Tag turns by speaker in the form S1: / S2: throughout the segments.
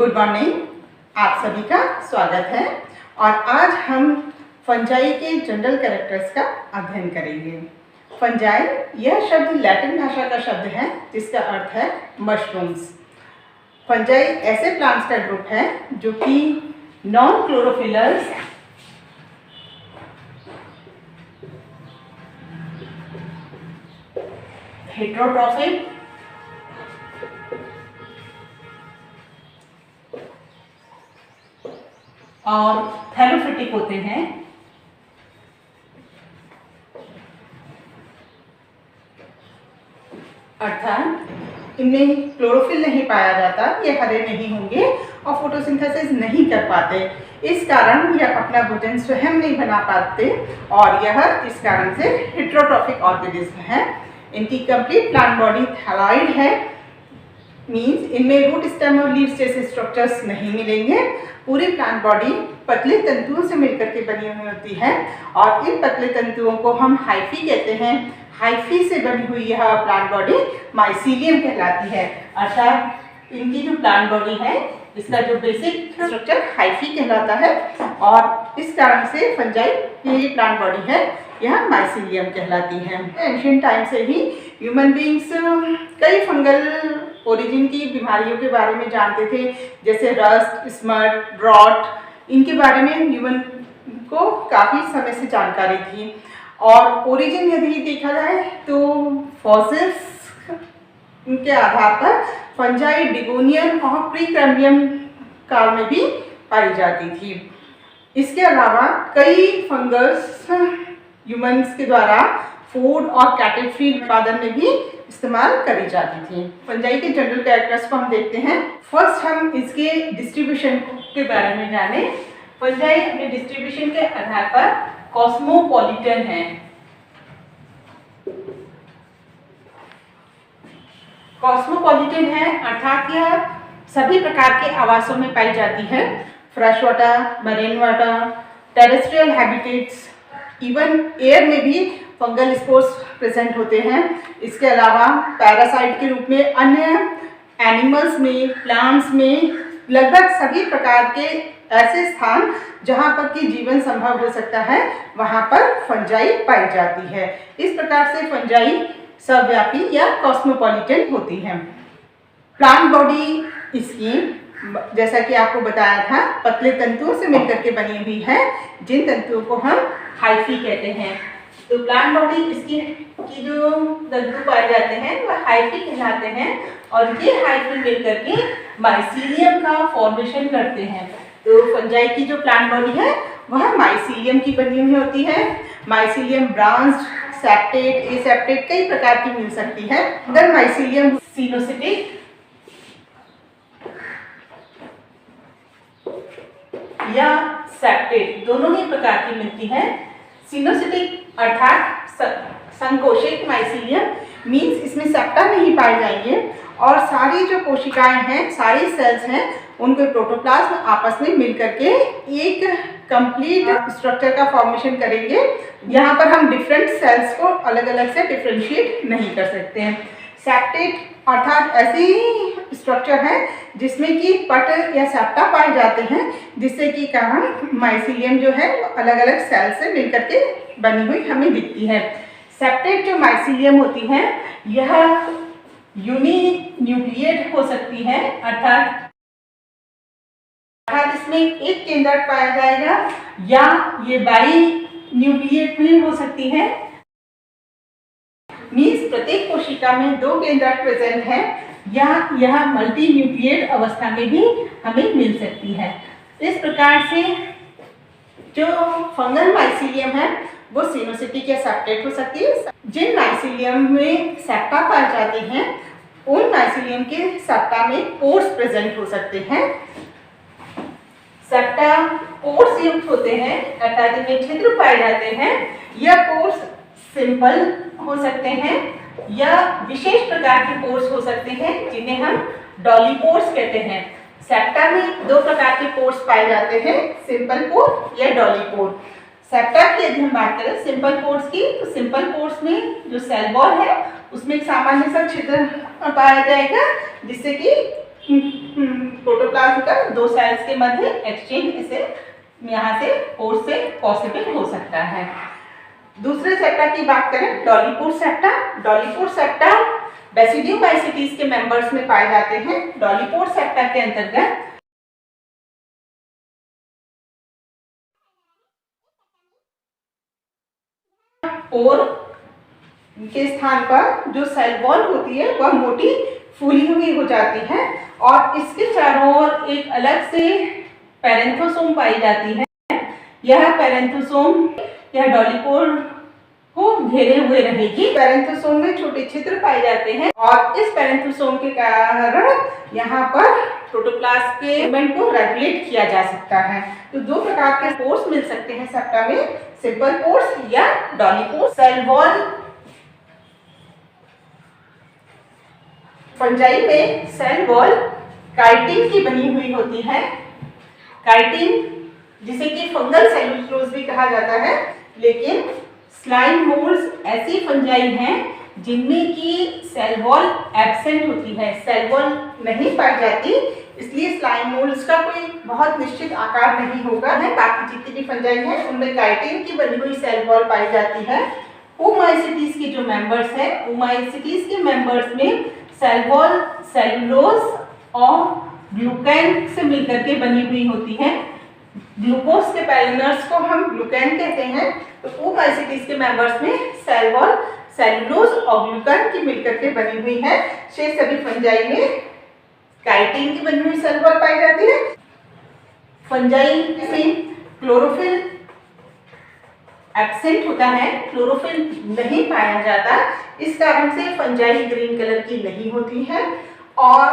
S1: Good morning, आप सभी का स्वागत है। और आज हम फंजाई के जनरल कैरेक्टर्स का अध्ययन करेंगे। फंजाई यह शब्द लैटिन भाषा का शब्द है जिसका अर्थ है मशरूम्स। फंजाई ऐसे प्लांट्स का ग्रुप है जो कि नॉन क्लोरोफिलर्स हेटेरोट्रॉफिक और थैलोफिटिक होते हैं। अर्थात इनमें क्लोरोफिल नहीं पाया जाता, ये हरे नहीं होंगे और फोटोसिंथेसिस नहीं कर पाते। इस कारण यह अपना भोजन स्वयं नहीं बना पाते और यह इस कारण से हेटेरोट्रॉफिक ऑर्गेनिज्म है। इनकी कंप्लीट प्लांट बॉडी थैलॉइड है, मीन्स इनमें रूट स्टेम और लीव्स जैसे स्ट्रक्चर्स नहीं मिलेंगे। पूरी प्लांट बॉडी पतले तंतुओं से मिलकर के बनी हुई होती है और इन पतले तंतुओं को हम हाइफी कहते हैं। हाइफी से बनी हुई यह प्लांट बॉडी माइसीलियम कहलाती है। अर्थात इनकी जो प्लांट बॉडी है इसका जो बेसिक स्ट्रक्चर हाइफी कहलाता है और इस कारण से फंजाई की प्लांट बॉडी है यह माइसीलियम कहलाती है। एंशिएंट टाइम से ही ह्यूमन बींग्स कई फंगल ओरिजिन की बीमारियों के बारे में जानते थे, जैसे रस्ट, स्मट, रॉट। इनके बारे में ह्यूमन को काफ़ी समय से जानकारी थी। और ओरिजिन यदि देखा जाए तो फॉसिल्स के आधार पर फंजाई डिगोनियन और प्रीकैम्बियम काल में भी पाई जाती थी। इसके अलावा कई फंगस ह्यूमन्स के द्वारा फूड और कैटल फीड उत्पादन में भी इस्तेमाल करी जाती थी। फंजाई के जनरल कैरेक्टर्स को हम देखते हैं। फर्स्ट हम इसके डिस्ट्रीब्यूशन के बारे में जाने। फंजाई अपने डिस्ट्रीब्यूशन के आधार पर कॉस्मोपॉलिटन है। कॉस्मोपॉलिटन है अर्थात यह सभी प्रकार के आवासों में पाई जाती है। Fresh water, marine water, terrestrial habitats, even air में भी फंगल स्पोर्स प्रेजेंट होते हैं। इसके अलावा पैरासाइट के रूप में अन्य एनिमल्स में, प्लांट्स में लगभग सभी प्रकार के ऐसे स्थान जहां पर कि जीवन संभव हो सकता है वहां पर फंजाई पाई जाती है। इस प्रकार से फंजाई सर्वव्यापी या कॉस्मोपॉलिटन होती है। प्लांट बॉडी इसकी जैसा कि आपको बताया था पतले तंतुओं से मिलकर के बनी हुई है, जिन तंतुओं को हम हाइफी कहते हैं। तो प्लांट बॉडी इसकी की जो तंतु पाए जाते हैं वह हाइफी कहलाते हैं और ये हाइफी मिलकर के माइसीलियम का फॉर्मेशन करते हैं। तो फंजाई की जो प्लांट बॉडी है वह माइसीलियम की बनी हुई होती है। माइसीलियम ब्रांच्ड, सेप्टेट, एसेप्टेट कई प्रकार की मिल सकती है। अगर माइसीलियम सिनोसिटिक या सेप्टेट दोनों ही प्रकार की मिलती है। सिनोसिटिक अर्थात संकोशित माइसीलियम मीन्स इसमें सेप्टा नहीं पाए जाएंगे और सारी जो कोशिकाएं हैं, सारी सेल्स हैं, उनको प्रोटोप्लाज्म आपस में मिलकर के एक कंप्लीट स्ट्रक्चर का फॉर्मेशन करेंगे। यहाँ पर हम डिफरेंट सेल्स को अलग अलग से डिफ्रेंशिएट नहीं कर सकते हैं। सेप्टेट अर्थात ऐसी स्ट्रक्चर है जिसमें कि पट या सेप्टा पाए जाते हैं, जिससे कि कारण माइसीलियम जो है वो अलग अलग सेल से मिलकर के बनी हुई हमें दिखती है। सेप्टेट जो माइसीलियम होती है यह यूनिन्यूक्लिएट हो सकती है, अर्थात इसमें एक केंद्रक पाया जाएगा या ये बाई न्यूक्लिएट भी हो सकती है। मीन्स प्रत्येक कोशिका में दो केंद्रक प्रेजेंट है या यह मल्टी न्यूक्लिएट अवस्था में भी हमें मिल सकती है। इस प्रकार से जो फंगल माइसीलियम है वो सिनोसिटिक या सेप्टेट हो सकती है। जिन माइसीलियम में सेप्टा पाए जाते हैं उन माइसीलियम के सेप्टा में पोर्स प्रेजेंट हो सकते हैं। सेप्टा पोर्स युक्त होते हैं अर्थात इनमें छिद्र पाए जाते हैं। यह पोर्स सिंपल हो सकते हैं या विशेष प्रकार के पोर्स हो सकते हैं जिन्हें हम डॉलीपोर्स कहते हैं। सेप्टा में दो प्रकार के पोर्स पाए जाते हैं, सिंपल पोर या डॉलीपोर। सेप्टा की यदि हम बात करें सिंपल पोर्स की, तो सिंपल पोर्स में जो सेल वॉल है उसमें एक सामान्य सा छिद्र पाया जाएगा जिससे कि प्रोटोप्लाज्म का दो सेल्स के मध्य एक्सचेंज इसे यहाँ से पोर्स से पॉसिबल हो सकता है। दूसरे सेप्टा की बात करें, डॉलीपोर सेप्टा। डॉलीपोर सेप्टा बेसिडियोमाइसीटीज के मेंबर्स में पाए जाते हैं। डॉलीपोर सेप्टा के अंतर्गत पोर के स्थान पर जो सेल वॉल होती है वह मोटी फूली हुई हो जाती है और इसके चारों ओर एक अलग से पैरेंथोसोम पाई जाती है। यह पैरेंथोसोम यह डॉलीपोर को घेरे हुए रहेगी। पैरेंथोसोम में छोटे छिद्र पाए जाते हैं और इस पैरेंथोसोम के कारण यहाँ पर प्रोटोप्लास्ट के मूवमेंट को रेगुलेट किया जा सकता है। तो दो प्रकार के पोर्स मिल सकते हैं सेप्टा में, सिंपल पोर्स या डॉलीपोर। सेल वॉल फंजाई में सेल वॉल काइटिन की बनी हुई होती है। काइटिन जिसे कि फंगल सेलुलोज भी कहा जाता है, लेकिन स्लाइम मोल्ड्स ऐसी फंजाई हैं जिनमें की सेल वॉल एब्सेंट होती है, सेल वॉल नहीं पाई जाती, इसलिए स्लाइम मोल्ड्स का कोई बहुत निश्चित आकार नहीं होगा है। बाकी जितनी भी फंजाई हैं उनमें काइटिन की बनी हुई सेल वॉल पाई जाती है। ओमाइसीटीज के जो मेंबर्स हैं, ओमाइसीटीज के मेंबर्स में सेल वॉल सेलुलोज और ग्लूकेन से मिलकर के बनी हुई होती है। ग्लूकोज के पैलिनर्स को हम ग्लूकेन कहते हैं। तो ओमाइसीटीज के मेंबर्स में सेल वॉल सेलुलोज और ग्लूकेन की मिलकर के बनी हुई है। शेष सभी फंजाई में काइटिन की बनी हुई सेल वॉल पाई जाती है। फंजाई में क्लोरोफिल एब्सेंट होता है, क्लोरोफिल नहीं पाया जाता, इस कारण से फंजाई ग्रीन कलर की नहीं होती है और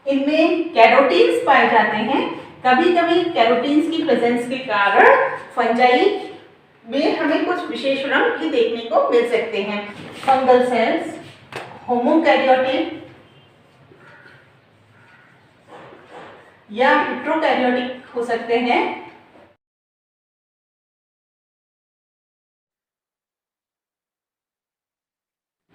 S1: इनमें कैरोटीन्स पाए जाते हैं। कभी कभी कैरोटीन्स की प्रेजेंस के कारण फंजाई में हमें कुछ विशेष रंग भी देखने को मिल सकते हैं। फंगल सेल्स होमोकैरियोटिक या हेट्रोकैरियोटिक हो सकते हैं।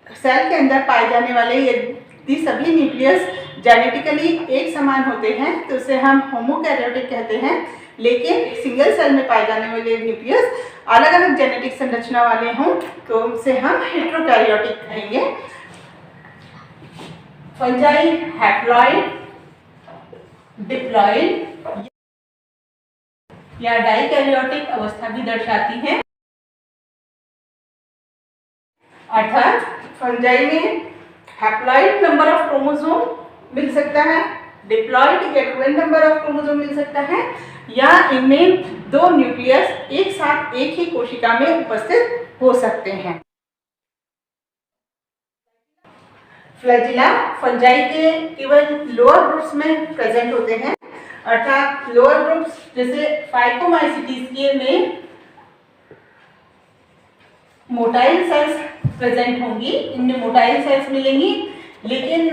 S1: सेल के अंदर पाए जाने वाले यदि सभी न्यूक्लियस जेनेटिकली एक समान होते हैं तो उसे हम होमोकैरियोटिक कहते हैं, लेकिन सिंगल सेल में पाए जाने वाले न्यूक्लियस अलग अलग जेनेटिक संरचना वाले हों तो उसे हम हेट्रोकैरियोटिक कहेंगे। फंजाई हैप्लॉइड, डिप्लॉइड या डाइकैरियोटिक अवस्था भी दर्शाती है, अर्थात फंजाई में हैप्लॉइड नंबर ऑफ क्रोमोसोम मिल सकता है, डिप्लॉइड या 12 नंबर ऑफ क्रोमोसोम मिल सकता है, या इनमें दो न्यूक्लियस एक साथ एक ही कोशिका में उपस्थित हो सकते हैं। फ्लैजिला फंजाई के केवल लोअर ग्रुप्स में प्रेजेंट होते हैं, अर्थात लोअर ग्रुप्स जैसे फाइकोमाइसीटीज के में मोटाइल सेल्स प्रेजेंट होंगी, इनमें मोटाइल सेल्स मिलेंगी, लेकिन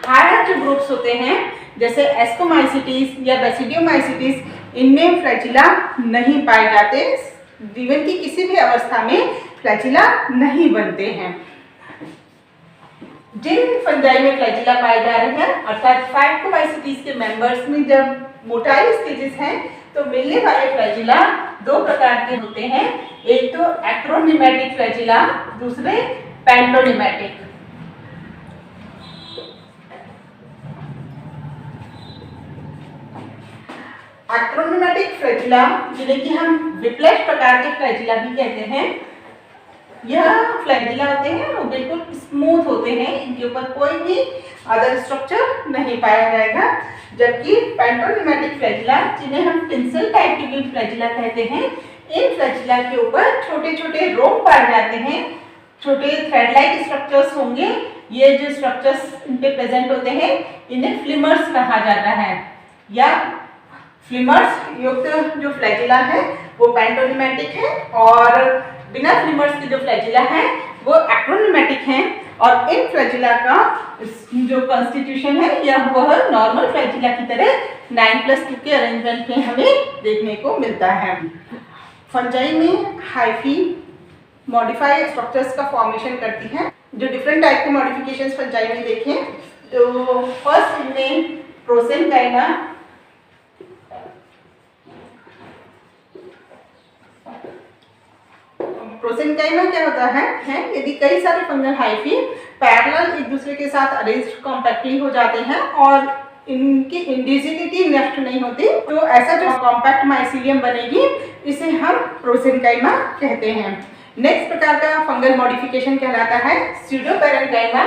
S1: हायर जो ग्रुप्स होते हैं जैसे एस्कोमाइसीटीज या बेसिडियोमाइसीटीज, इनमें फ्लैजिला नहीं पाए जाते। जीवन की किसी भी अवस्था में फ्लैजिला नहीं बनते हैं। जिन फंजाई में फ्लैजिला पाए जा रहे हैं अर्थात फाइकोमाइसीटीज के मेंबर्स में जब मोटाइल स्टेजेस हैं तो मिलने वाले फ्लैजिला दो प्रकार के होते हैं, एक तो एक्रोनिमेटिक फ्लैजिला, दूसरे पेंटोनिमेटिक। एक्रोनिमेटिक फ्लैजिला जिन्हें कि हम विप्लेट प्रकार के फ्लैजिला भी कहते हैं, यह फ्लैजिला होते हैं वो बिल्कुल स्मूथ होते हैं, इनके ऊपर कोई भी अदर स्ट्रक्चर नहीं पाया जाएगा। जबकि पेंटोनिमेटिक फ्लैजिला जिन्हें हम टिंसल टाइप के फ्लैजिला कहते हैं, इन फ्लैजिला के ऊपर छोटे छोटे रोम पाए जाते हैं, छोटे थ्रेड लाइक स्ट्रक्चर्स होंगे। ये जो स्ट्रक्चर्स इन पे प्रेजेंट होते हैं इन्हें फ्लिमर्स कहा जाता है, या फ्लिमर्स युक्त जो फ्लैजिला है वो पेंटोनिमेटिक है और बिना फ्लिमर्स के जो फ्लैजिला है वो एक्रोनिमेटिक हैं। और इन फ्लैजिला का जो कॉन्स्टिट्यूशन है यह वह नॉर्मल फ्लैजिला की तरह 9+2 के अरेंजमेंट में हमें देखने को मिलता है। फंजाई में हाइफी मॉडिफाइड स्ट्रक्चर्स का फॉर्मेशन करती हैं। जो डिफरेंट टाइप के मॉडिफिकेशंस फंजाई में देखें तो फर्स्ट इनमें प्रोसेनकाइमा प्रोसेनकाइमा क्या होता है यदि कई सारे फंगल हाइफी पैरेलल एक दूसरे के साथ अरेंज्ड कॉम्पैक्टली हो जाते हैं और इनकी इंडिजिनिटी नष्ट नहीं होती, तो ऐसा जो कॉम्पैक्ट माइसीलियम बनेगी इसे हम प्रोसेनकाइमा कहते हैं। नेक्स्ट प्रकार का फंगल मॉडिफिकेशन कहलाता है स्यूडोपेरेन्काइमा।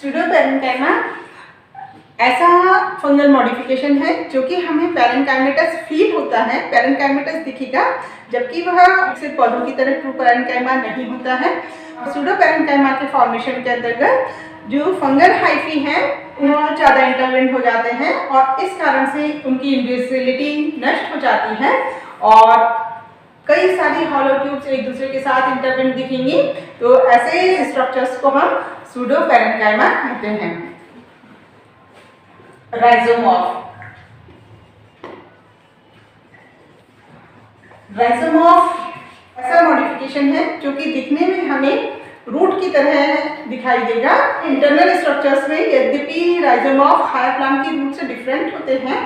S1: स्यूडोपेरेन्काइमा ऐसा फंगल मॉडिफिकेशन है जो कि हमें पेरेन्काइमेटस फील होता है, पेरेन्काइमेटस दिखेगा, जबकि वह विकसित पौधों की तरह ट्रू पेरेन्काइमा नहीं होता है। स्यूडोपेरेन्काइमा के फॉर्मेशन के अंतर्गत जो फंगल हाइफी हैं वह ज़्यादा इंटरवेंट हो जाते हैं और इस कारण से उनकी इंडिविजुअलिटी नष्ट हो जाती है और कई सारी हॉलो ट्यूब्स एक दूसरे के साथ इंटरवेंट दिखेंगी, तो ऐसे स्ट्रक्चर्स को हम स्यूडोपेरेन्काइमा कहते हैं। राइजोमॉर्फ ऐसा मॉडिफिकेशन है जो कि दिखने में हमें रूट की तरह दिखाई देगा। इंटरनल स्ट्रक्चर्स में यद्यपि राइजोमॉर्फ हायर प्लांट की रूट से डिफरेंट होते हैं,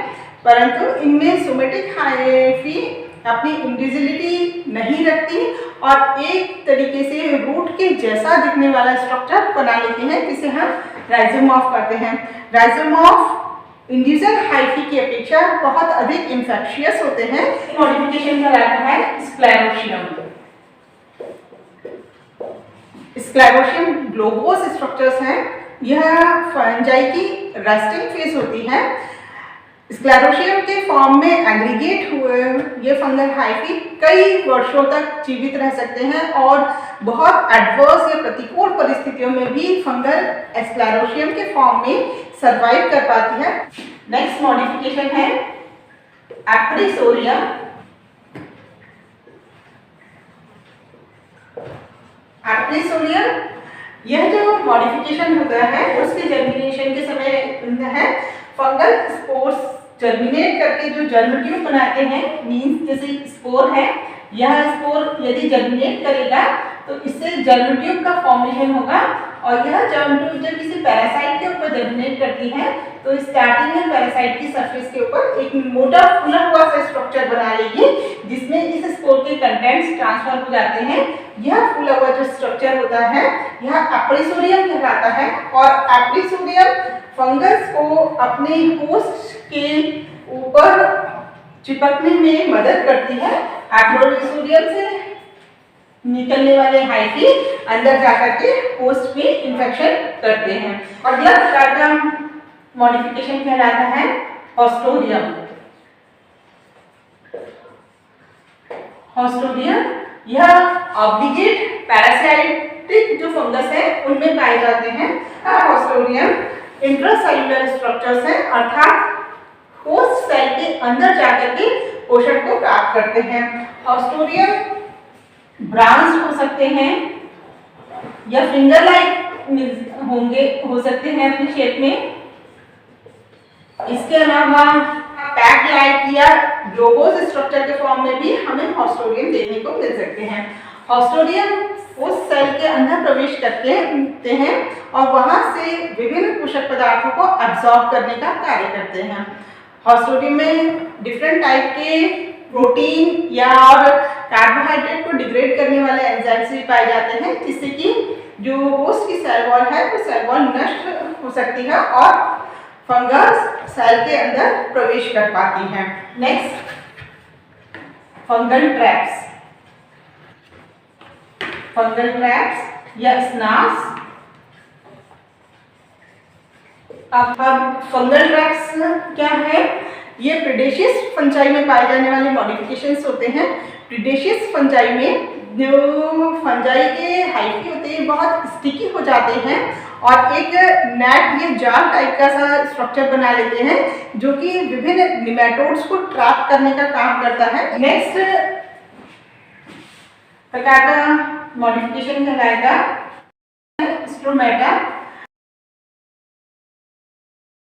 S1: परंतु इनमें सोमेटिक हाइफी अपनी इंडिविजुअलिटी नहीं रखती और एक तरीके से रूट के जैसा दिखने वाला स्ट्रक्चर बना लेते हैं, जिसे हम राइजोमॉर्फ कहते हैं। राइजोमॉर्फ इंडिविजुअल हाइफी की अपेक्षा बहुत अधिक इंफेक्शियस होते हैं। मॉडिफिकेशन कहलाता है स्क्लेरोशियम। स्क्लेरोशियम ग्लोबोस स्ट्रक्चर्स हैं, यह फंजाई की रेस्टिंग फेज होती है। स्क्लेरोशियम के फॉर्म में एग्रीगेट हुए ये फंगल हाइफी कई वर्षों तक जीवित रह सकते हैं और बहुत एडवर्स या प्रतिकूल परिस्थितियों में भी फंगल स्क्लेरोशियम के फॉर्म में सरवाइव कर पाती है। नेक्स्ट मॉडिफिकेशन है एप्रिसोरियम। एप्रिसोरियम यह जो मॉडिफिकेशन होता है उसके जर्मिनेशन के समय है फंगल स्पोर्स जर्मिनेट करके जो जर्म ट्यूब बनाते हैं, मींस जैसे स्पोर है, यह स्पोर यदि जर्मिनेट करेगा तो इससे जर्म ट्यूब का फॉर्मेशन होगा और यह जर्म ट्यूब जब किसी पैरासाइट के ऊपर जर्मिनेट करती है तो स्टार्टिंग में पैरासाइट की सरफेस के ऊपर एक मोटा फुला हुआ सा स्ट्रक्चर बना लेगी जिसमें इस स्पोर के कंटेंट्स ट्रांसफर हो जाते हैं। यह फुला हुआ जो स्ट्रक्चर होता है यह एप्रिसोरियम कहलाता है और एप्रिसोरियम फंगस को अपने होस्ट के ऊपर चिपकने में मदद करती है। एप्रिसोरियम से निकलने वाले हाइफी अंदर जाकर के होस्ट पे इंफेक्शन करते हैं। अगला प्रकार का मॉडिफिकेशन कहलाता है हॉस्टोरियम। हॉस्टोरियम यह ऑब्लिगेट पैरासाइटिक जो फंगस है उनमें पाए जाते हैं। हॉस्टोरियम इंट्रासेल्युलर स्ट्रक्चर्स हैं, अर्थात होस्ट सेल के अंदर जाकर के पोषण को प्राप्त करते हैं। हॉस्टोरियम ब्रांच हो सकते हैं या फिंगर लाइक हो सकते हैं अपनी शेप में। इसके अलावा पैक लाइक या ग्लोबोस स्ट्रक्चर के फॉर्म में भी हमें हॉस्टोरियम देखने को मिल सकते हैं। हॉस्टोरियम उस सेल के अंदर प्रवेश करते हैं और वहां से विभिन्न पोषक पदार्थों को एब्जॉर्ब करने का कार्य करते हैं। हॉस्टोरियम में डिफरेंट टाइप के प्रोटीन या और कार्बोहाइड्रेट को डिग्रेड करने वाले एंजाइम्स भी पाए जाते हैं, जिससे कि जो होस्ट की सेल वॉल है वो सेल वॉल नष्ट हो सकती है और फंगस सेल के अंदर प्रवेश कर पाती है। Next fungal traps. Fungal traps या स्नार्स। अब फंगल ट्रैप्स क्या है? ये प्रीडेशियस फंजाई में पाए जाने वाले मॉडिफिकेशंस होते हैं। प्रीडेशियस फंजाई में जो फंजाई के हाइफी होते हैं बहुत स्टिकी हो जाते हैं और एक नेट या जाल टाइप का सा स्ट्रक्चर बना लेते हैं जो कि विभिन्न निमेटोड्स को ट्रैप करने का काम करता है। नेक्स्ट प्रकार का मॉडिफिकेशन कहलाएगा स्ट्रोमेटा।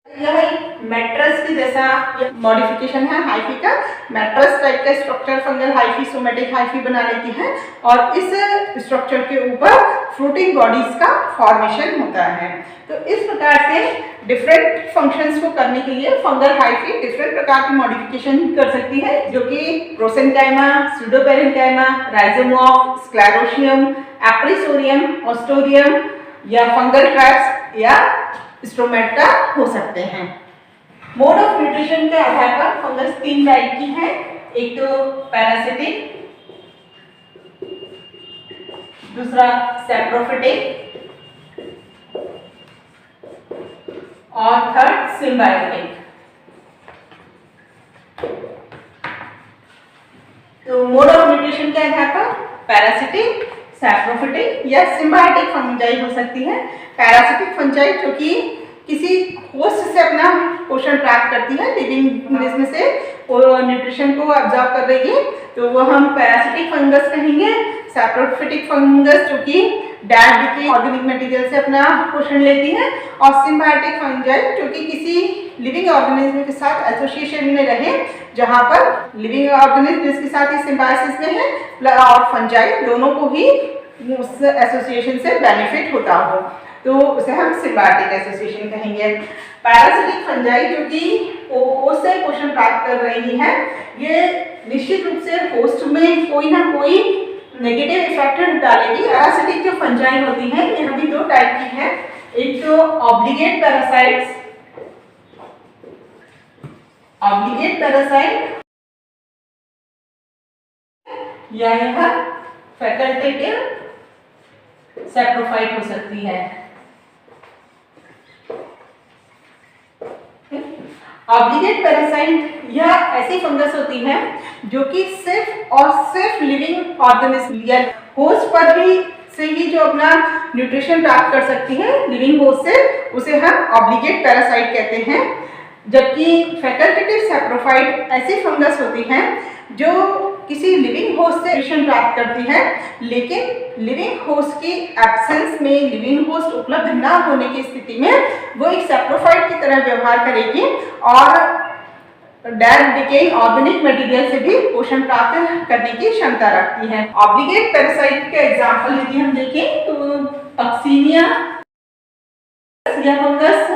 S1: यह एक मैट्रस की जैसा मॉडिफिकेशन है हाइफी का, मैट्रेस टाइप का structure fungal hyphae somatic hyphae बना लेती है और इस स्ट्रक्चर के ऊपर फ्रूटिंग बॉडीज का फॉर्मेशन होता है। तो इस प्रकार से डिफरेंट फंक्शंस को करने के लिए फंगल हाइफी डिफरेंट प्रकार की मॉडिफिकेशन कर सकती है, जो कि प्रोसेनकाइमा, स्यूडोपेरेन्काइमा, राइजोमॉर्फ, स्क्लेरोशियम, एप्रिसोरियम, ऑस्टोरियम या फंगल ट्रैप्स या स्ट्रोमेटा हो सकते हैं। मोड ऑफ न्यूट्रिशन के आधार पर फंगस 3 टाइप की है, एक तो पैरासिटिक, दूसरा सैप्रोफिटिक और थर्ड सिम्बायोटिक। तो मोड ऑफ न्यूट्रिशन के आधार पर पैरासिटिक, सैप्रोफिटिक या सिम्बायोटिक फंजाई हो सकती है। पैरासिटिक फंजाई जो कि किसी होस्ट से अपना पोषण प्राप्त करती है, लिविंग ऑर्गेनिज्म से न्यूट्रिशन को ऑब्जर्व कर रही है, तो वो हम पैरासिटिक फंगस कहेंगे। सैप्रोफिटिक फंगस जो कि डेड डिके ऑर्गेनिक मटेरियल से अपना पोषण लेती है, और सिम्बायोटिक फंजाई जो कि किसी लिविंग ऑर्गेनिज्म के साथ एसोसिएशन में रहे, जहां पर लिविंग ऑर्गेनिज्म जिसके साथ ही सिम्बायोसिस में है और फंजाई दोनों को ही उस एसोसिएशन से बेनिफिट होता हो, तो उसे हम सिम्बायोटिक एसोसिएशन कहेंगे। पैरासिटिक फंजाई जो कि होस्ट से पोषण प्राप्त कर रही है, ये निश्चित रूप से होस्ट में कोई ना कोई नेगेटिव इफेक्ट डालेगी। पैरासिटिक जो फंजाई होती हैं ये भी 2 टाइप की है, एक तो ऑब्लिगेट पैरासाइट्स, ऑब्लिगेट पैरासाइट या यह फैकल्टेटिव सैप्रोफाइट हो सकती है। ऑब्लिगेट पैरासाइट यह ऐसी फंगस होती है जो कि सिर्फ और सिर्फ लिविंग ऑर्गेनिज्म या होस्ट पर ही से ही जो अपना न्यूट्रिशन प्राप्त कर सकती है लिविंग होस्ट से, उसे हम ऑब्लिगेट पैरासाइट कहते हैं। जबकि फैकल्टेटिव सैप्रोफाइट ऐसी फंगस होती हैं जो किसी लिविंग होस्ट से न्यूट्रिशन प्राप्त करती है, लेकिन लिविंग होस्ट की एब्सेंस में, लिविंग होस्ट उपलब्ध न होने की स्थिति में वो एक सैप्रोफाइट की तरह व्यवहार करेगी और डेड डिकेइंग ऑर्गेनिक मटेरियल से भी पोषण प्राप्त करने की क्षमता रखती है। ऑब्लिगेट पैरासाइट के एग्जाम्पल यदि हम देखें तो Puccinia fungus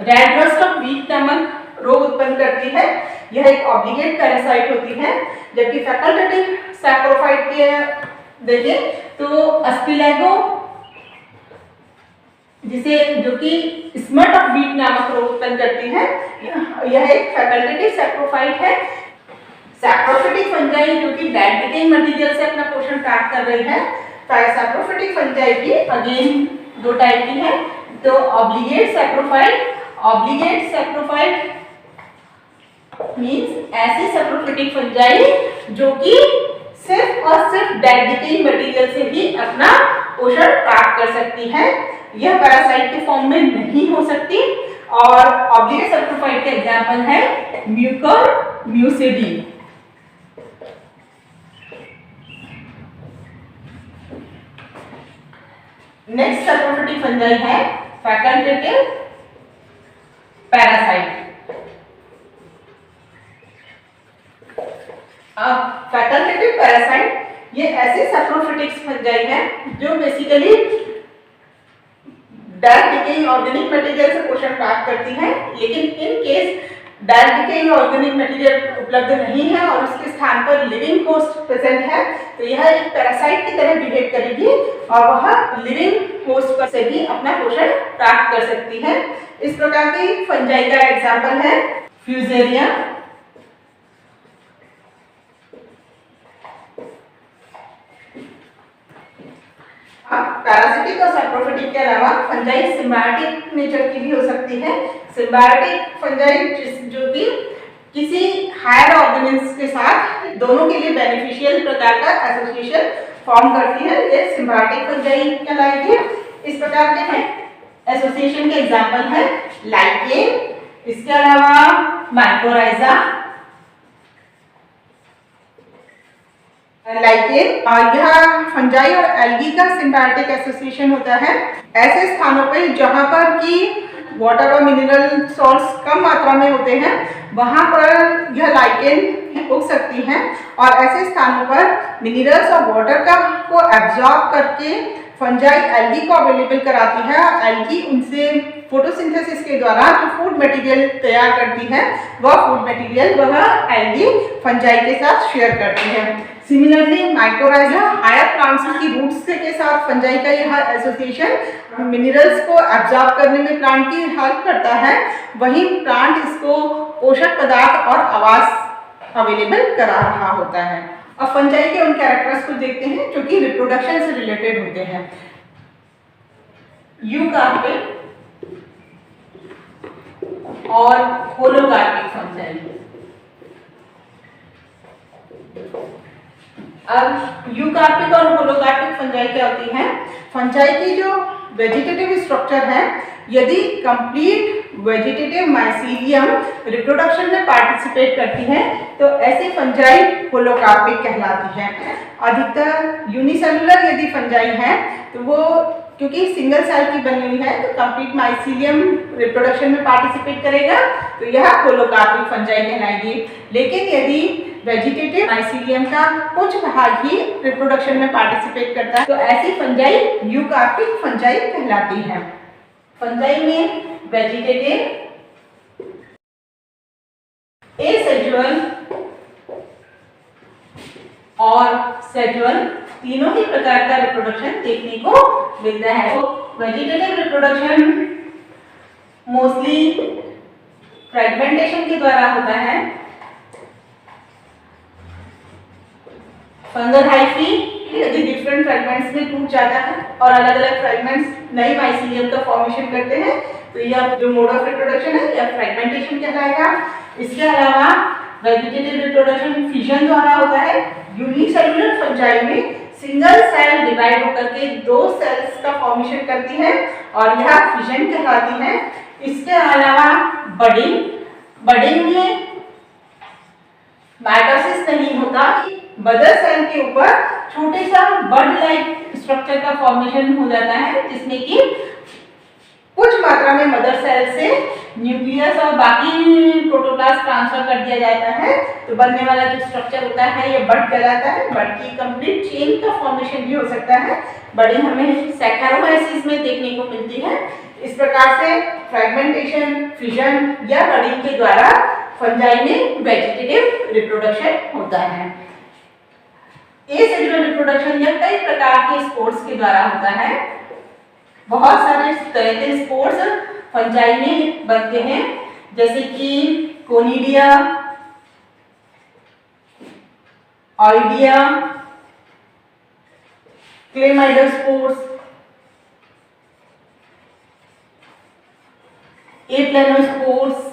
S1: red rust of wheat नामक रोग उत्पन्न करती है, यह एक ऑब्लिगेट पैरासाइट होती है। जबकि फैकल्टेटिव सैप्रोफाइट के देखें तो अस्पिलैगो, जिसे जो कि स्मट ऑफ व्हीट नामक रोग उत्पन्न करती है, यह एक फैकल्टेटिव सैप्रोफाइट है। सैप्रोफिटिक फंजाई जो कि डेड डिकेइंग मटेरियल से अपना पोषण प्राप्त कर रही है, सैप्रोफिटिक फंजाई भी अगेन 2 टाइप की है, तो obligate saprophyte. Obligate saprophyte means ऐसी सैप्रोफिटिक फंजाई जो कि सिर्फ और सिर्फ डेड डिकेइंग मटेरियल से ही अपना पोषण प्राप्त कर सकती है, यह पैरासाइट के फॉर्म में नहीं हो सकती। और ऑब्लिगेट सैप्रोफाइट के एग्जांपल है म्यूकर म्यूसिडी। नेक्स्ट सैप्रोफिटिक फंजाई है फैकल्टेटिव पैरासाइट। अब फैकल्टेटिव पैरासाइट ये ऐसे सैप्रोफिटिक फंजाई है जो basically dead decaying organic material से पोषण प्राप्त करती है, लेकिन in case dead decaying organic material उपलब्ध नहीं है और उसके स्थान पर लिविंग होस्ट प्रेजेंट है, तो यह एक पैरासाइट की तरह बिहेव करेगी और वह लिविंग होस्ट पर से भी अपना पोषण प्राप्त कर सकती है। इस प्रकार की फंजाई का एग्जाम्पल है फ्यूजेरिया, पैरासिटिक और सैप्रोफिटिक के अलावा फंजाई सिम्बायोटिक नेचर की भी हो सकती है। सिम्बायोटिक फंजाई जो कि किसी हायर ऑर्गेनिज्म के साथ दोनों के लिए बेनिफिशियल प्रकार का एसोसिएशन फॉर्म करती है, ये सिम्बायोटिक फंजाई कहलाएगी। इस प्रकार के एसोसिएशन के एग्जांपल है लाइकेन, इसके अलावा माइकोराइजा। लाइकेन यह फंजाई और एल्गी का सिम्बायोटिक एसोसिएशन होता है ऐसे स्थानों पर जहां पर कि वाटर और मिनरल सॉल्ट्स कम मात्रा में होते हैं, वहाँ पर यह लाइकेन उग सकती हैं और ऐसे स्थानों पर मिनरल्स और वाटर का को एब्जॉर्ब करके फंजाई एल्गी को अवेलेबल कराती है और एल्गी उनसे फोटोसिंथेसिस के द्वारा जो फूड मटेरियल तैयार करती है वह फूड मटेरियल वह एल्गी फंजाई के साथ शेयर करती है। सिमिलरली माइकोराइजा हायर प्लांट्स की रूट्स के साथ फंजाई का यह एसोसिएशन मिनरल्स को एब्जॉर्ब करने में प्लांट की हेल्प करता है, वहीं प्लांट इसको पोषक पदार्थ और आवास अवेलेबल करा रहा होता है। अब फंजाई के उन कैरेक्टर्स को देखते हैं जो कि रिप्रोडक्शन से रिलेटेड होते हैं। यूकार्पिक और होलोकार्पिक फंजाई। अब यूकार्पिक और होलोकार्पिक फंजाई क्या होती है? फंजाई की जो वेजिटेटिव स्ट्रक्चर है, यदि कंप्लीट वेजिटेटिव माइसीलियम रिप्रोडक्शन में पार्टिसिपेट करती है तो ऐसी फंजाई होलोकार्पिक कहलाती है। अधिकतर यूनिसेलुलर यदि फंजाई है तो वो क्योंकि सिंगल सेल की बनी हुई है तो कंप्लीट माइसीलियम रिप्रोडक्शन में पार्टिसिपेट करेगा तो यह होलोकार्पिक फंजाई कहलाएगी। लेकिन यदि वेजिटेटिव माइसीलियम का कुछ भाग ही रिप्रोडक्शन में पार्टिसिपेट करता है तो ऐसी फंजाई यूकार्पिक फंजाई कहलाती है। फंजाई में वेजिटेटिव, एसेक्सुअल और सेक्सुअल तीनों ही प्रकार का रिप्रोडक्शन देखने को मिलता है। तो वेजिटेटिव रिप्रोडक्शन मोस्टली फ्रेगमेंटेशन के द्वारा होता है। फंगल हाइफी यदि डिफरेंट फ्रेगमेंट्स में टूट जाता है और अलग अलग फ्रेगमेंट्स नई माइसीलियम का फॉर्मेशन करते हैं तो यह जो मोड ऑफ रिप्रोडक्शन है यह फ्रेगमेंटेशन कहलाएगा। इसके अलावा वेजिटेटिव रिप्रोडक्शन फिजन द्वारा होता है। यूनिसेलुलर फंजाई में सिंगल सेल डिवाइड होकर के दो सेल्स का फॉर्मेशन करती है और यह फिजन कहलाती है। इसके अलावा बडिंग में माइटोसिस नहीं होता, मदर सेल के ऊपर छोटे सा बड लाइक स्ट्रक्चर का फॉर्मेशन हो जाता है जिसमें कि कुछ मात्रा में मदर सेल से न्यूक्लियस और बाकी प्रोटोप्लास्ट ट्रांसफर कर दिया जाता है तो बनने वाला जो स्ट्रक्चर होता है ये बड कहलाता है। बड की कंप्लीट चेन का फॉर्मेशन भी हो सकता है। बडिंग हमें सैकरोमाइसिस में देखने को मिलती है। इस प्रकार से फ्रेगमेंटेशन, फिजन या बडिंग के द्वारा फंजाई में वेजिटेटिव रिप्रोडक्शन होता है। एसेक्सुअल रिप्रोडक्शन यह कई प्रकार के स्पोर्स के द्वारा होता है। बहुत सारे तरह के स्पोर्स फंजाई में बनते हैं जैसे कि कोनिडिया, ऑइडिया, क्लेमाइडोस्पोर्स, एप्लेनोस्पोर्स,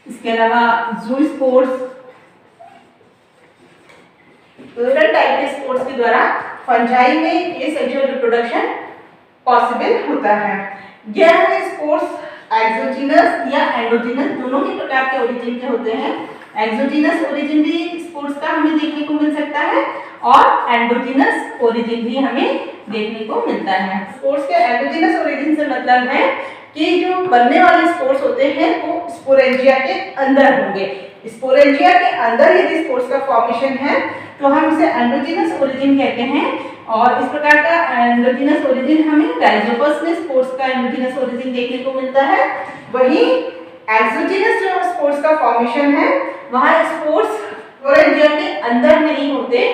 S1: इसके अलावा ज़ूस्पोर्स। डिफरेंट टाइप के स्पोर्स के द्वारा फंजाई में एसेक्सुअल रिप्रोडक्शन पॉसिबल होता है। यह स्पोर्स एक्सोजीनस या एंडोजीनस दोनों ही प्रकार के ओरिजिन के होते हैं। एक्सोजीनस ओरिजिन भी स्पोर्स का हमें देखने को मिल सकता है और एंडोजीनस ओरिजिन भी हमें देखने को मिलता है। स्पोर्स के एंडोजीनस ओरिजिन से मतलब है कि जो बनने वाले स्पोर्स होते हैं वो स्पोरेंजिया के अंदर होंगे। स्पोरेंजिया के अंदर यदि स्पोर्स का फॉर्मेशन है तो हम उसे एंडोजीनस ओरिजिन कहते हैं और इस प्रकार का एंडोजीनस ओरिजिन हमें राइजोपस में स्पोर्स का एंडोजीनस ओरिजिन देखने को मिलता है। वहीं एक्सोजीनस जो स्पोर्स का फॉर्मेशन है वहाँ स्पोर्स स्पोरेंजिया के अंदर नहीं होते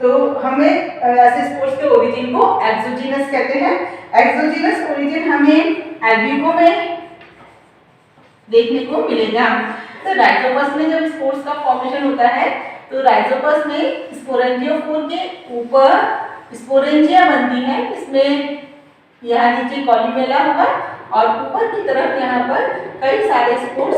S1: तो हमें ऐसे स्पोर्स के ओरिजिन को एक्सोजीनस कहते हैं। एक्सोजीनस ओरिजिन हमें एल्ब्यूको में देखने को मिलेगा। तो राइजोपस में जब स्पोर्स का फॉर्मेशन होता है तो राइजोपस में स्पोरेंजियोफोर के ऊपर स्पोरेंजिया बनती है। इसमें यहाँ नीचे कॉलीमेला होगा और ऊपर की तरफ यहाँ पर कई सारे स्पोर्स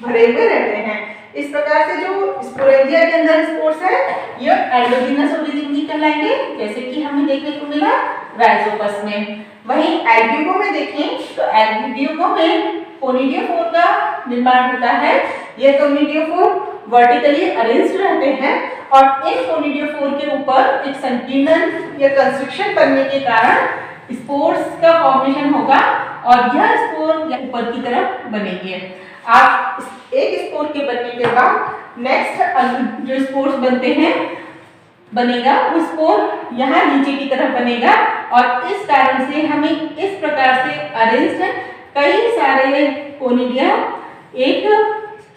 S1: भरे हुए रहते हैं। इस प्रकार से जो स्पोरेंजिया के अंदर स्पोर्स है ये एंडोजीनस ओरिजिन की कहलाएंगे जैसे कि हमें देखने को मिला राइजोपस में। वहीं एल्ब्यूको में देखें तो एल्ब्यूको में कोनिडियोफोर का निर्माण होता है। यह कोनिडियोफोर वर्टिकली अरेंज्ड रहते हैं और इन कोनिडियोफोर के ऊपर एक संकीर्णन या कंस्ट्रक्शन बनने के कारण स्पोर्स का फॉर्मेशन होगा और यह स्पोर या ऊपर की तरफ बनेंगे। आप एक स्पोर के बनने के बाद नेक्स्ट जो स्पोर्स बनते हैं बनेगा वो स्पोर यहाँ नीचे की तरफ बनेगा और इस कारण से हमें इस प्रकार से अरेंज्ड कई सारे कोनिडिया एक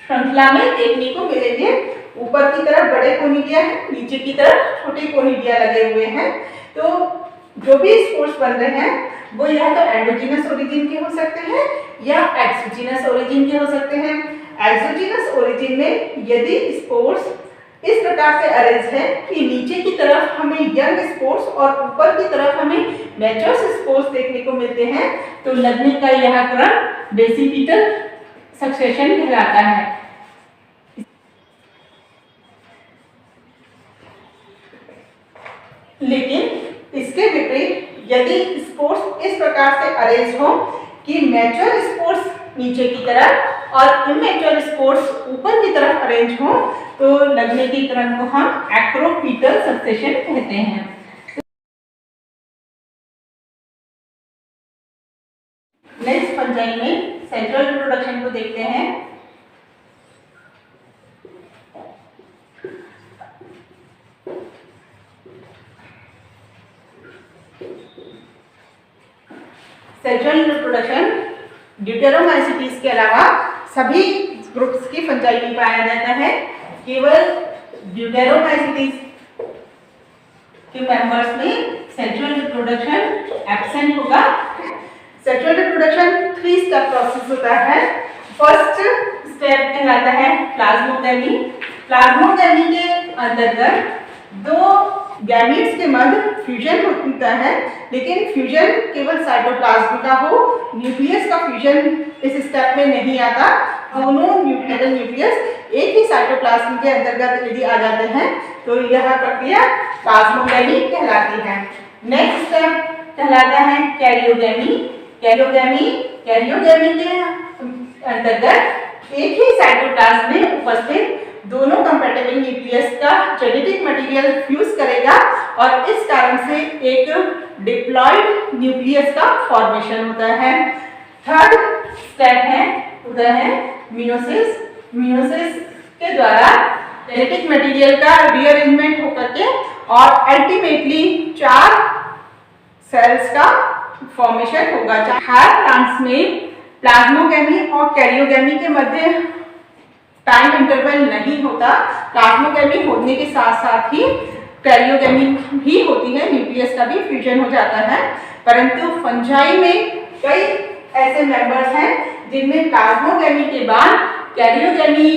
S1: श्रृंखला में देखने को मिलेंगे। ऊपर की तरफ बड़े कोनिडिया हैं, नीचे की तरफ छोटे कोनिडिया लगे हुए हैं। तो जो भी स्पोर्स बन रहे हैं वो या तो एंडोजीनस ओरिजिन के हो सकते हैं या एक्सोजीनस ओरिजिन के हो सकते हैं। एक्सोजीनस ओरिजिन में यदि स्पोर्स इस प्रकार से अरेंज है कि नीचे की तरफ हमें यंग स्पोर्स और ऊपर की तरफ हमें मैच्योर स्पोर्स देखने को मिलते हैं, तो लगने का यह क्रम बेसिपिटल सक्सेशन कहलाता है। लेकिन इसके विपरीत यदि स्पोर्स इस प्रकार से अरेंज हो कि मैच्योर स्पोर्स नीचे की तरफ और इमैच्योर स्पोर्स ऊपर की तरफ अरेंज हो, तो लगने के क्रम को हम एक्रोपीटल सक्सेशन कहते हैं। नेक्स्ट फंजाई में सेंट्रल रिप्रोडक्शन को देखते हैं। सेंट्रल रिप्रोडक्शन ड्यूटेरोमाइसीटीज के अलावा सभी ग्रुप्स की फंजाई में पाया जाता है। केवल ड्यूटेरोमाइसीटीज के मेंबर्स में सेंट्रल रिप्रोडक्शन एब्सेंट होगा। सेंट्रल रिप्रोडक्शन 3 स्टेप प्रोसेस होता है। फर्स्ट स्टेप कहलाता है प्लाज्मोगैमी। प्लाज्मोगैमी के अंतर्गत दो गैमीट्स के मध्य फ्यूजन होता है, लेकिन फ्यूजन केवल साइटोप्लाज्म का हो, न्यूक्लियस का फ्यूजन इस स्टेप में नहीं आता। दोनों न्यूक्लियस एक ही साइटोप्लाज्म के अंतर्गत यदि आ जाते हैं तो यह प्रक्रिया प्लाज्मोगैमी कहलाती है। नेक्स्ट स्टेप कहलाता है कैरियोगैमी। कैरियोगैमी के अंतर्गत एक ही साइटोप्लाज्म में उपस्थित दोनों कंपैटिबल न्यूक्लियस का जेनेटिक मटेरियल फ्यूज करेगा और इस कारण से एक डिप्लॉयड न्यूक्लियस का फॉर्मेशन होता है। थर्ड स्टेप है मियोसिस। मियोसिस के द्वारा जेनेटिक मटेरियल का रीअरेंजमेंट होकर के और अल्टीमेटली 4 सेल्स का फॉर्मेशन होगा। हर प्लांट्स में प्लाज्मोगैमी और कैरियोगैमी के मध्य टाइम इंटरवल नहीं होता। प्लाज्मोगैमी होने के साथ साथ ही कैरियोगैमी भी होती है, न्यूक्लियस का भी फ्यूजन हो जाता है। परंतु फंजाई में कई ऐसे मेंबर्स हैं जिनमें प्लाज्मोगैमी के बाद कैरियोगैमी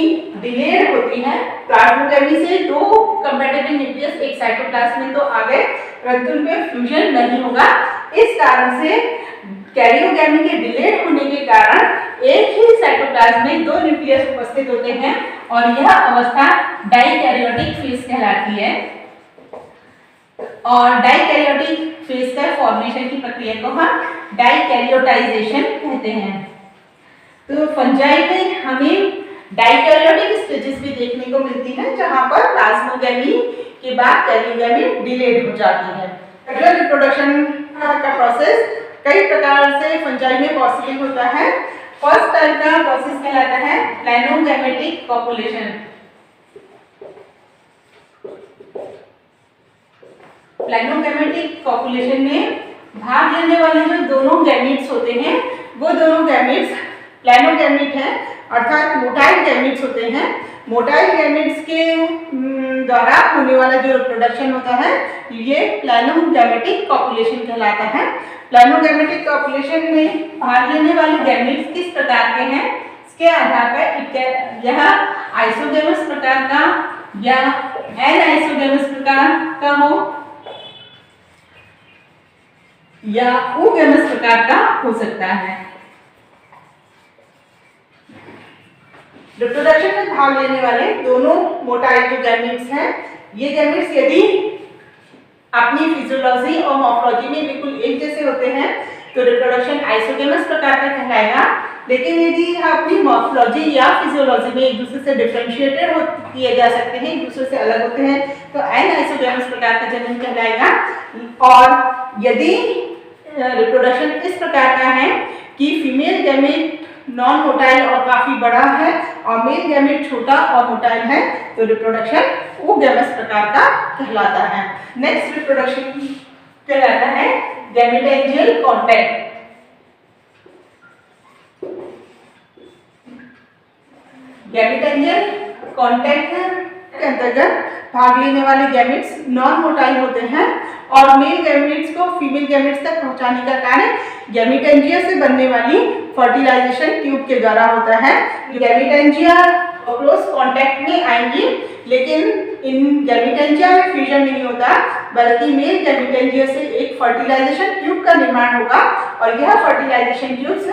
S1: डिलेड होती है। प्लाज्मोगैमी से 2 कंपैटिबल न्यूक्लियस एक साइटोप्लाज्म में तो आ गए, परंतु उनमें फ्यूजन नहीं होगा। इस कारण से कैरियोगैमी के डिलेड होने के कारण एक ही साइटोप्लाज्म में 2 न्यूक्लियस उपस्थित होते हैं और यह अवस्था डाइकैरियोटिक फेज कहलाती है। और डाइकैरियोटिक फेज का फॉर्मेशन की प्रक्रिया को हम डाइकैरियोटाइजेशन कहते हैं। तो फंजाई में हमें डाइकैरियोटिक स्टेजेस भी देखने को मिलती है, जहां पर प्लाज्मोगैमी के बाद कैरियोगैमी डिलेड हो जाती है। सेक्सुअल रिप्रोडक्शन का प्रोसेस कई प्रकार से फंजाई में पॉसिबल होता है। फर्स्ट टाइप का प्रोसेस कहलाता है प्लानोगैमेटिक कॉपुलेशन। प्लानोगैमेटिक कॉपुलेशन में भाग लेने वाले जो दोनों गैमीट्स होते हैं वो दोनों गैमीट्स प्लानोगैमीट हैं, अर्थात मोटाइल गैमीट्स होते हैं। मोटाइल गैमीट्स के द्वारा होने वाला जो रिप्रोडक्शन होता है ये प्लानोगैमेटिक कॉपुलेशन कहलाता है। प्लानोगैमेटिक कॉपुलेशन में भाग लेने वाले गैमीट्स किस प्रकार के हैं, इसके आधार पर यह आइसोगेमस प्रकार का या एनाइसोगेमस प्रकार का हो या ओगेमस प्रकार का हो सकता है। रिप्रोडक्शन में भाग लेने वाले दोनों मोटाइल जो गैमीट्स हैं, ये गैमीट्स यदि अपनी फिजियोलॉजी और मॉर्फोलॉजी में बिल्कुल एक जैसे होते हैं तो रिप्रोडक्शन आइसोगेमस प्रकार का कहलाएगा। लेकिन यदि अपनी मॉर्फोलॉजी या फिजियोलॉजी में एक दूसरे से डिफरेंशिएटेड किए जा सकते हैं, एक दूसरे से अलग होते हैं, तो एनआइसोगैमस प्रकार का जनन कहलाएगा। और यदि रिप्रोडक्शन इस प्रकार का है कि फीमेल गैमेट नॉन मोटाइल और काफी बड़ा है और मेल गैमेट छोटा और मोटाइल है, तो रिप्रोडक्शन oogamous प्रकार का कहलाता है। नेक्स्ट रिप्रोडक्शन कहलाता है गैमेटेंजियल कॉन्टैक्ट। गैमेटेंजियल कॉन्टैक्ट के अंतर्गत भाग लेने वाले गैमेट्स नॉन मोटाइल होते हैं और मेल गैमेट्स को फीमेल गैमेट्स तक पहुंचाने का कार्य गैमेटेंजिया से बनने वाली फर्टिलाइजेशन ट्यूब के द्वारा होता है। गैमेटेंजिया क्लोज कांटेक्ट में आएंगी, लेकिन इन गैमेटेंजिया में फ्यूजन नहीं होता, बल्कि मेल गैमेटेंजिया से एक फर्टिलाइजेशन ट्यूब का निर्माण होगा और यह फर्टिलाइजेशन ट्यूब्स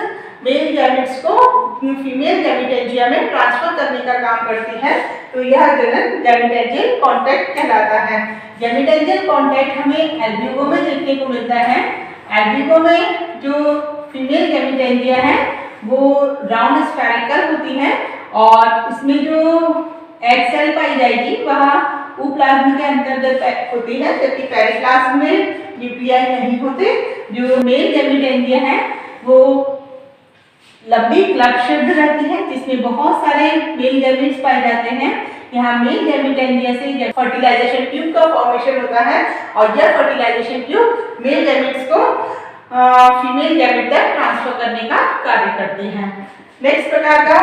S1: मेल गैमेट्स को फीमेल गैमेटेंजिया में ट्रांसफर करने का काम करती है, तो यह जनन गैमेटेंजियल कॉन्टैक्ट कहलाता है। गैमेटेंजियल कॉन्टैक्ट हमें एल्ब्यूगो में देखने को मिलता है। एल्ब्यूगो में जो फीमेल गैमेटेंजिया है वो राउंड स्फेरिकल होती है और इसमें जो एग सेल पाई जाएगी वह ओप्लाज्म के अंतर्गत होती है, जबकि पेरिप्लाज्म में न्यूक्लियाई नहीं होते। जो मेल गैमेटेंजिया है वो लंबी क्लब शेप्ड रहती है जिसमें बहुत सारे मेल गैमेट्स पाए जाते हैं। यहाँ मेल गैमेटेंजिया से फर्टिलाइजेशन ट्यूब का फॉर्मेशन होता है और यह फर्टिलाइजेशन ट्यूब मेल गैमेट्स को फीमेल गैमेट तक ट्रांसफर करने का कार्य करती है। नेक्स्ट प्रकार का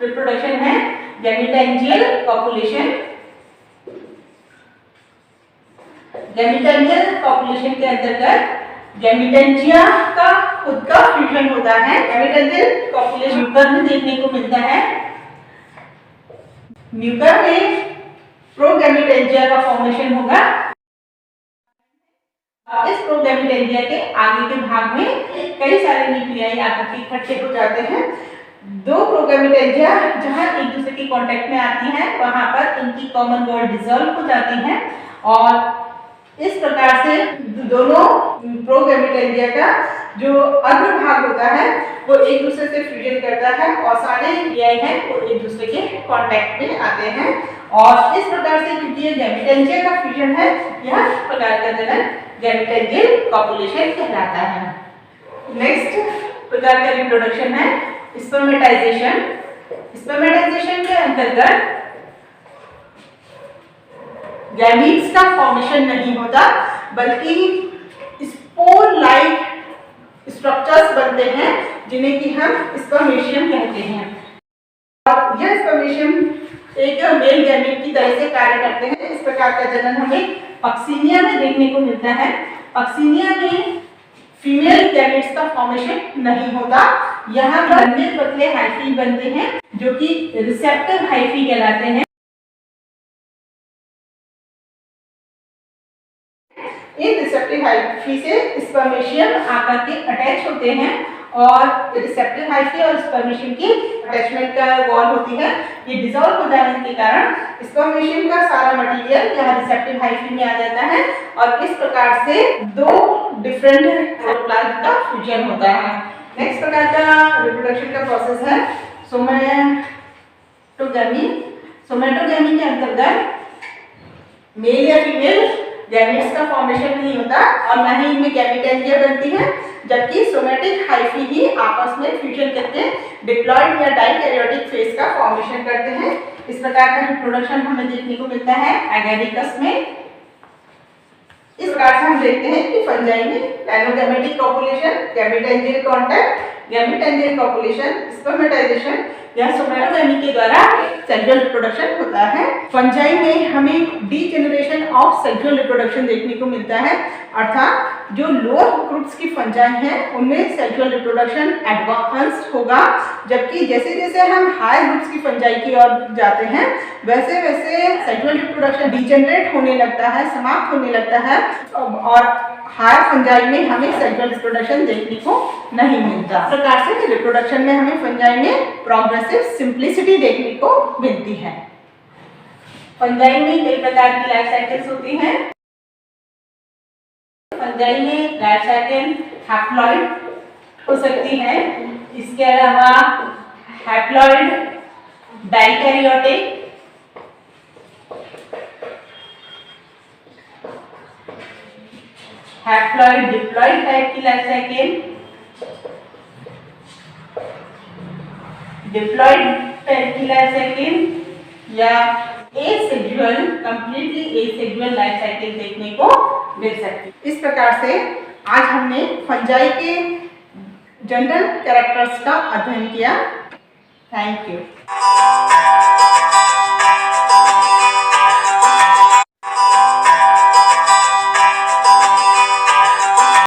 S1: रिप्रोडक्शन है गैमेटेंजियल कॉपुलेशन। गैमेटेंजियल कॉपुलेशन के अंतर्गत गैमेटेंजिया का खुद का फ्यूजन होता है। गैमेटेंजियल कॉपुलेशन म्यूकर में देखने को मिलता है। म्यूकर में प्रोगैमेटेंजिया का फॉर्मेशन होगा। इस प्रोगैमेटेंजिया के आगे के भाग में कई सारे न्यूक्लियाई आकर के इकट्ठे हो जाते हैं। दो प्रोगैमेटेंजिया जहां एक दूसरे के कांटेक्ट में आती हैं वहां पर इनकी कॉमन बॉन्ड डिसॉल्व हो जाती है और इस प्रकार से दोनों प्रोगैमेटेंजिया का जो अग्र भाग होता है वो एक दूसरे से फ्यूजन करता है और सारे न्यूक्लियाई हैं वो एक दूसरे के कांटेक्ट में आते हैं और इस प्रकार से क्योंकि ये गैमेटेंजिया का फ्यूजन है, यह प्रकार का जनन गैमेटेंजियल कॉपुलेशन कहलाता है। नेक्स्ट प्रकार का रिप्रोडक्शन है स्पर्मेटाइजेशन। स्पर्मेटाइजेशन के अंतर्गत गैमीट्स का फॉर्मेशन नहीं होता, बल्कि स्पोर लाइक स्ट्रक्चर्स बनते हैं जिन्हें कि हम स्पर्मेशियम कहते हैं। और यह स्पर्मेशियम एक मेल गैमीट की तरह से कार्य करते हैं। इस प्रकार का जनन हमें पक्सीनिया में देखने को मिलता है। पक्सीनिया में फीमेल गैमेट्स का फॉर्मेशन नहीं होता। यहाँ पर लंबे पतले हाइफी बनते हैं जो कि रिसेप्टर हाइफी कहलाते हैं। इन रिसेप्टिव हाइफी से स्पर्मेशियम आकर के अटैच होते हैं और रिसेप्टिव हाइफी और स्पर्मेशियम की अटैचमेंट का वॉल होती है। ये डिसॉल्व हो जाने के कारण स्पर्मेशियम का सारा मटेरियल यहाँ रिसेप्टिव हाइफी में आ जाता है और इस प्रकार से दो डिफरेंट प्लांट का फ्यूजन होता है। नेक्स्ट प्रकार का रिप्रोडक्शन का प्रोसेस है सोमेटोगेमी। सोमेटोगेमी के अंतर्गत मेल या फीमेल गैमेट्स का फॉर्मेशन नहीं होता और न ही इनमें गैमेटेंजिया बनती है, जबकि सोमेटिक हाइफी ही आपस में फ्यूजन करके डिप्लॉयड या डाइकैरियोटिक फेज का फॉर्मेशन करते हैं। इस प्रकार का रिप्रोडक्शन हमें देखने को मिलता है एगैरिकस में। इस प्रकार से हम देखते हैं कि फंजाई में गैमेटोगैमेटिक कॉपुलेशन, गैमेटेंजियल कॉन्टैक्ट, गैमेटेंजियल कॉपुलेशन, स्पर्मेटाइजेशन या सोमेटोगेमी के द्वारा सेक्सुअल रिप्रोडक्शन होता है। फंजाई में हमें डीजेनरेशन ऑफ सेक्सुअल रिप्रोडक्शन देखने को मिलता है, अर्थात जो लोअर ग्रुप्स की फंजाई हैं उनमें सेक्सुअल रिप्रोडक्शन एडवांस्ड होगा, जबकि जैसे जैसे हम हाई ग्रुप्स की फंजाई की ओर जाते हैं वैसे वैसे सेक्सुअल रिप्रोडक्शन डीजेनरेट होने लगता है, समाप्त होने लगता है और हायर फंजाई में हमें सेक्सुअल रिप्रोडक्शन देखने को नहीं मिलता। इस प्रकार से रिप्रोडक्शन में हमें फंजाई में प्रोग्रेसिव सिंप्लिसिटी देखने को मिलती है। फंजाई में कई प्रकार की लाइफ साइकिल्स होती हैं। फंजाई में लाइफ साइकिल हैप्लॉइड हो सकती है, इसके अलावा haploid dikaryotic, haploid diploid type की लाइफ साइकिल, डिप्लॉइड टाइप की लाइफ साइकिल या asexual, completely asexual life cycle देखने को मिल सकती है। इस प्रकार से आज हमने फंजाई के जनरल कैरेक्टर्स का अध्ययन किया। Thank you.